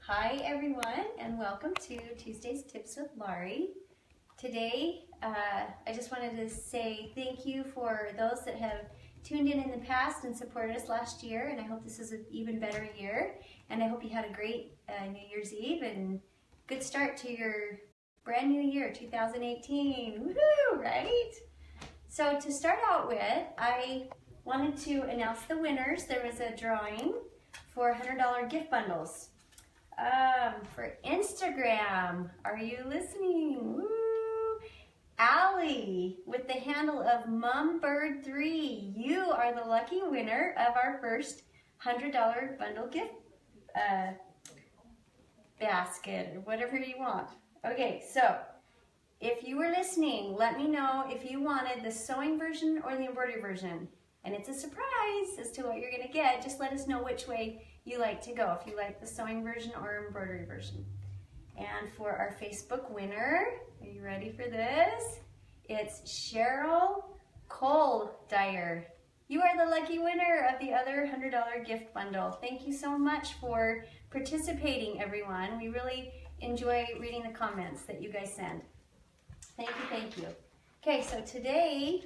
Hi everyone, and welcome to Tuesday's Tips with Laurie. Today, I just wanted to say thank you for those that have tuned in the past and supported us last year, and I hope this is an even better year, and I hope you had a great New Year's Eve and good start to your brand new year, 2018. Woohoo, right? So to start out with, I wanted to announce the winners. There was a drawing for $100 gift bundles. For Instagram, are you listening? Woo! Allie with the handle of MumBird3, you are the lucky winner of our first $100 bundle gift basket, or whatever you want. Okay, so if you were listening, let me know if you wanted the sewing version or the embroidery version. And it's a surprise as to what you're gonna get. Just let us know which way you like to go, if you like the sewing version or embroidery version. And for our Facebook winner, are you ready for this? It's Cheryl Cole-Dyer. You are the lucky winner of the other $100 gift bundle. Thank you so much for participating, everyone. We really enjoy reading the comments that you guys send. Thank you, thank you. Okay, so today,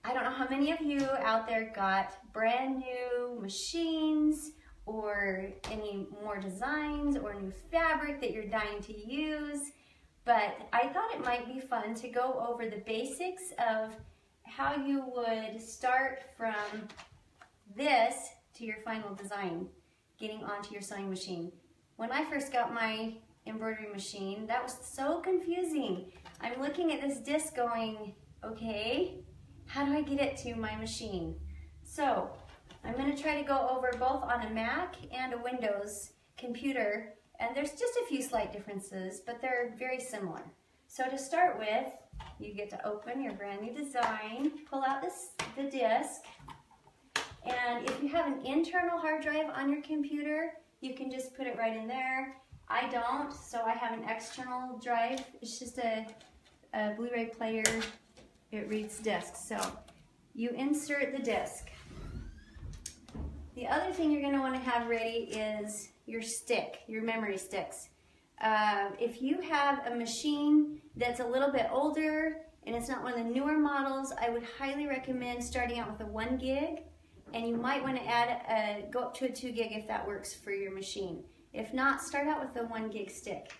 I don't know how many of you out there got brand new machines or any more designs or new fabric that you're dying to use, but I thought it might be fun to go over the basics of how you would start from this to your final design, getting onto your sewing machine. When I first got my embroidery machine, that was so confusing. I'm looking at this disc going, okay, how do I get it to my machine? So I'm going to try to go over both on a Mac and a Windows computer, and there's just a few slight differences, but they're very similar. So to start with, you get to open your brand new design, pull out the disc, and if you have an internal hard drive on your computer, you can just put it right in there. I don't, so I have an external drive. It's just a Blu-ray player. It reads discs. So you insert the disc. The other thing you're going to want to have ready is your stick, your memory sticks. If you have a machine that's a little bit older and it's not one of the newer models, I would highly recommend starting out with a 1 gig, and you might want to add go up to a 2 gig if that works for your machine. If not, start out with a 1 gig stick.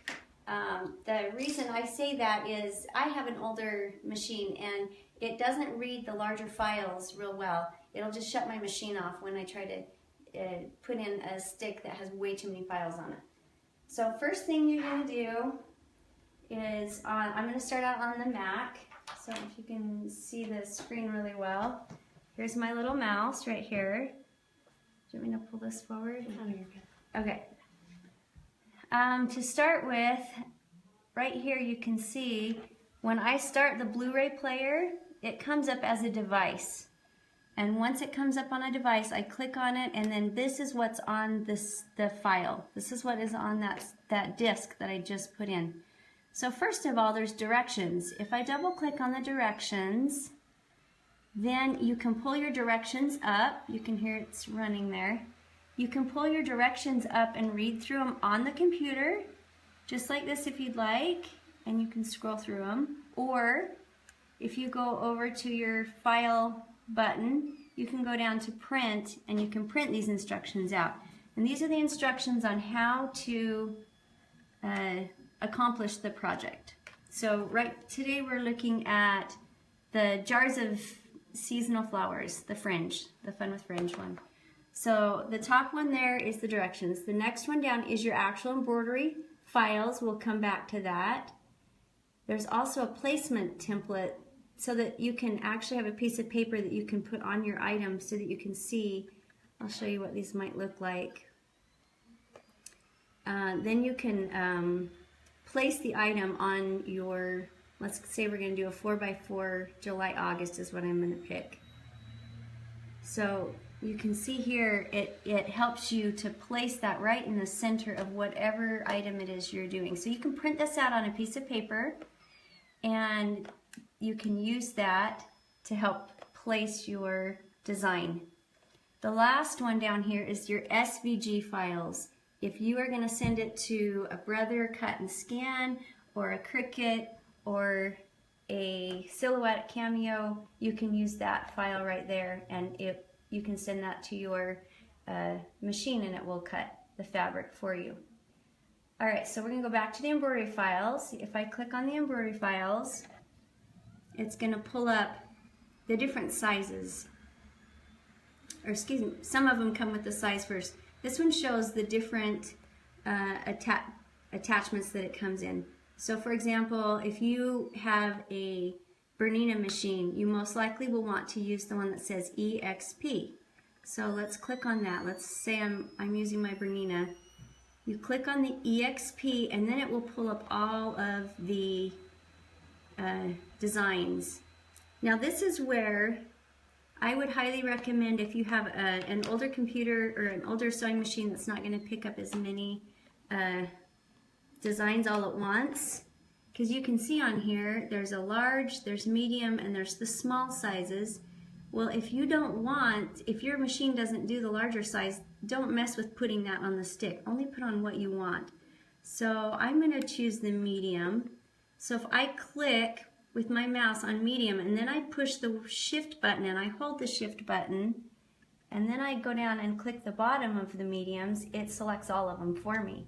The reason I say that is I have an older machine and it doesn't read the larger files real well. It'll just shut my machine off when I try to put in a stick that has way too many files on it. So first thing you're going to do is, I'm going to start out on the Mac. So if you can see the screen really well. Here's my little mouse right here. Do you want me to pull this forward? Oh, you're good. Okay. To start with, right here you can see when I start the Blu-ray player, it comes up as a device. And once it comes up on a device, I click on it, and then this is what's on the file. This is what is on that disc that I just put in. So first of all, there's directions. If I double click on the directions, then you can pull your directions up. You can hear it's running there. You can pull your directions up and read through them on the computer, just like this if you'd like, and you can scroll through them. Or if you go over to your file button, you can go down to print and you can print these instructions out. And these are the instructions on how to accomplish the project. So today we're looking at the jars of seasonal flowers, the fringe, the fun with fringe one. So the top one there is the directions. The next one down is your actual embroidery files. We'll come back to that. There's also a placement template so that you can actually have a piece of paper that you can put on your item so that you can see. I'll show you what these might look like. Then you can place the item on your, let's say we're going to do a 4x4 July-August is what I'm going to pick. So you can see here it helps you to place that right in the center of whatever item it is you're doing. So you can print this out on a piece of paper and you can use that to help place your design. The last one down here is your SVG files. if you are going to send it to a Brother Cut and Scan or a Cricut or a Silhouette Cameo, you can use that file right there, and you can send that to your machine and it will cut the fabric for you. Alright, so we're going to go back to the embroidery files. If I click on the embroidery files, it's going to pull up the different sizes. Or excuse me, some of them come with the size first. This one shows the different attachments that it comes in. So for example, if you have a Bernina machine, you most likely will want to use the one that says EXP. So let's click on that. Let's say I'm using my Bernina. You click on the EXP and then it will pull up all of the designs. Now this is where I would highly recommend, if you have an older computer or an older sewing machine that's not going to pick up as many designs all at once, because you can see on here there's a large, there's medium, and there's the small sizes. Well, if you don't want, if your machine doesn't do the larger size, don't mess with putting that on the stick. Only put on what you want. So I'm going to choose the medium. So if I click with my mouse on medium and then I push the shift button and I hold the shift button and then I go down and click the bottom of the mediums, it selects all of them for me.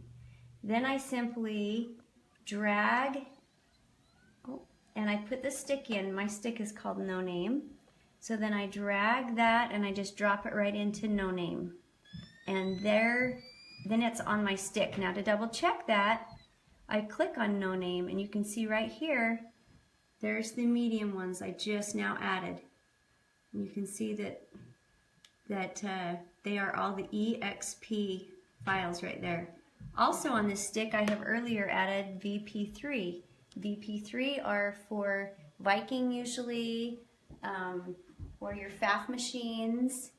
Then I simply drag and I put the stick in. My stick is called No Name. So then I drag that and I just drop it right into No Name. And there, then it's on my stick. Now to double check that, I click on No Name and you can see right here, there's the medium ones I just now added. And you can see that they are all the EXP files right there. Also on this stick I have earlier added VP3. VP3 are for Viking usually, or your FAF machines.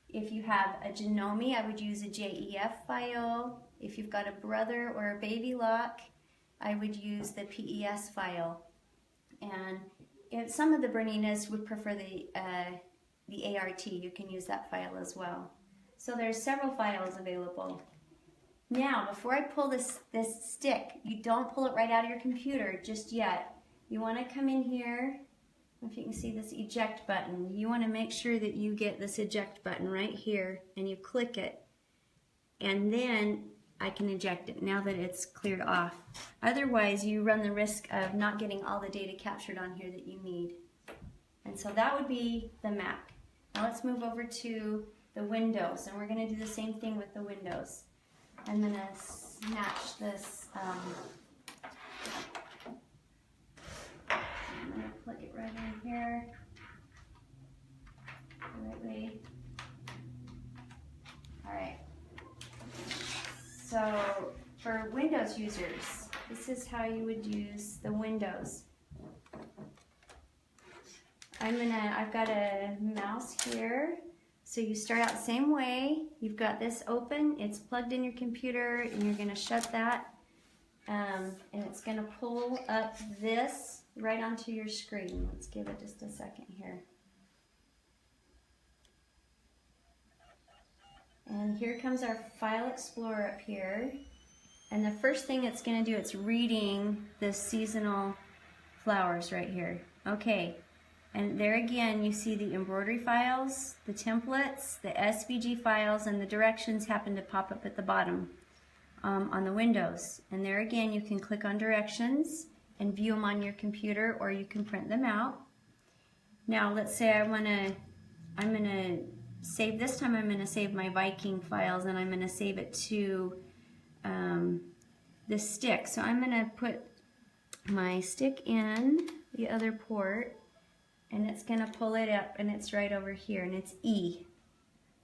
If you have a Janome, I would use a JEF file. If you've got a Brother or a Baby Lock, I would use the PES file. And if some of the Berninas would prefer the ART, you can use that file as well. So there's several files available. Now, before I pull this stick, you don't pull it right out of your computer just yet. You want to come in here. If you can see this eject button, you want to make sure that you get this eject button right here and you click it, and then I can eject it now that it's cleared off. Otherwise you run the risk of not getting all the data captured on here that you need. And so that would be the Mac. Now let's move over to the Windows, and we're going to do the same thing with the Windows. I'm going to snatch this I'm going to plug it right in here, the right way. Alright, so for Windows users, this is how you would use the Windows. I've got a mouse here, so you start out the same way. You've got this open, it's plugged in your computer, and you're going to shut that, and it's going to pull up this right onto your screen. Let's give it just a second here. And here comes our File Explorer up here. And the first thing it's going to do, it's reading the seasonal flowers right here. Okay, and there again you see the embroidery files, the templates, the SVG files, and the directions happen to pop up at the bottom on the Windows. And there again you can click on directions and view them on your computer, or you can print them out. Now let's say I'm gonna save, this time I'm gonna save my Viking files, and I'm gonna save it to this stick. So I'm gonna put my stick in the other port, and it's gonna pull it up, and it's right over here, and it's E.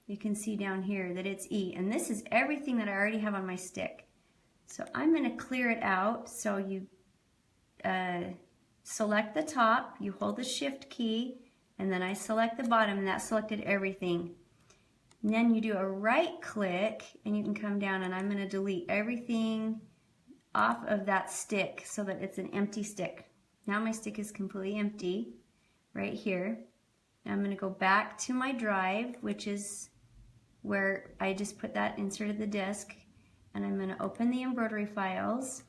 You can see down here that it's E, and this is everything that I already have on my stick. So I'm gonna clear it out. So you select the top, you hold the shift key, and then I select the bottom, and that selected everything. And then you do a right click and you can come down, and I'm going to delete everything off of that stick so that it's an empty stick. Now my stick is completely empty right here. Now I'm going to go back to my drive, which is where I just put that, inserted the disk, and I'm going to open the embroidery files.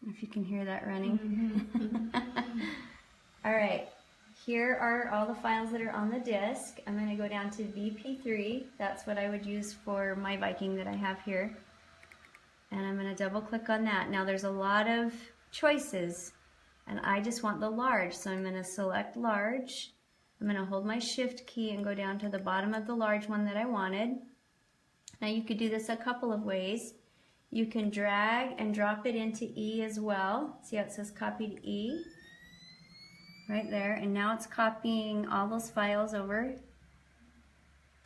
I don't know if you can hear that running. All right, here are all the files that are on the disk. I'm going to go down to VP3. That's what I would use for my Viking that I have here. And I'm going to double click on that. Now there's a lot of choices, and I just want the large, so I'm going to select large. I'm going to hold my shift key and go down to the bottom of the large one that I wanted. Now you could do this a couple of ways. You can drag and drop it into E as well. See how it says copy to E? Right there, and now it's copying all those files over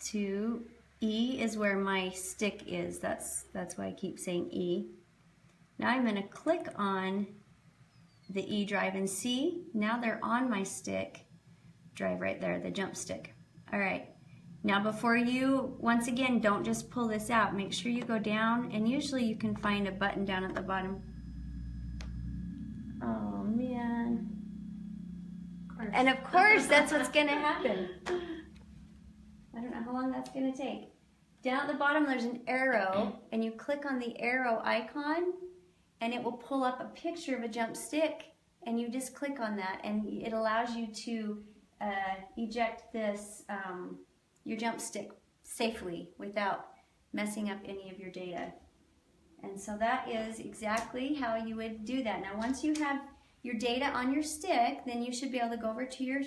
to E is where my stick is. That's why I keep saying E. Now I'm going to click on the E drive and see, now they're on my stick drive right there, the jump stick. All right, now before you, once again, don't just pull this out. Make sure you go down, and usually you can find a button down at the bottom. Oh man. And of course, that's what's going to happen. I don't know how long that's going to take. Down at the bottom, there's an arrow, and you click on the arrow icon, and it will pull up a picture of a jump stick, and you just click on that, and it allows you to eject this, your jump stick safely without messing up any of your data. And so that is exactly how you would do that. Now, once you have your data on your stick, then you should be able to go over to your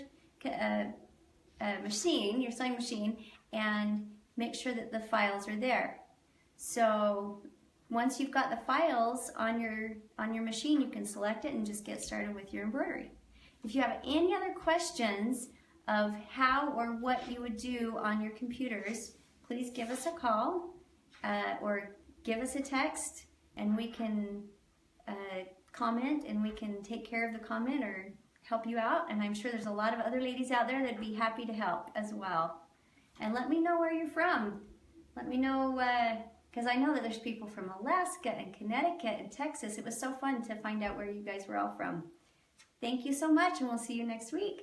machine, your sewing machine, and make sure that the files are there. So once you've got the files on your machine, you can select it and just get started with your embroidery. If you have any other questions of how or what you would do on your computers, please give us a call or give us a text, and we can comment, and we can take care of the comment or help you out. And I'm sure there's a lot of other ladies out there that'd be happy to help as well. And let me know where you're from. Let me know, because I know that there's people from Alaska and Connecticut and Texas. It was so fun to find out where you guys were all from. Thank you so much, and we'll see you next week.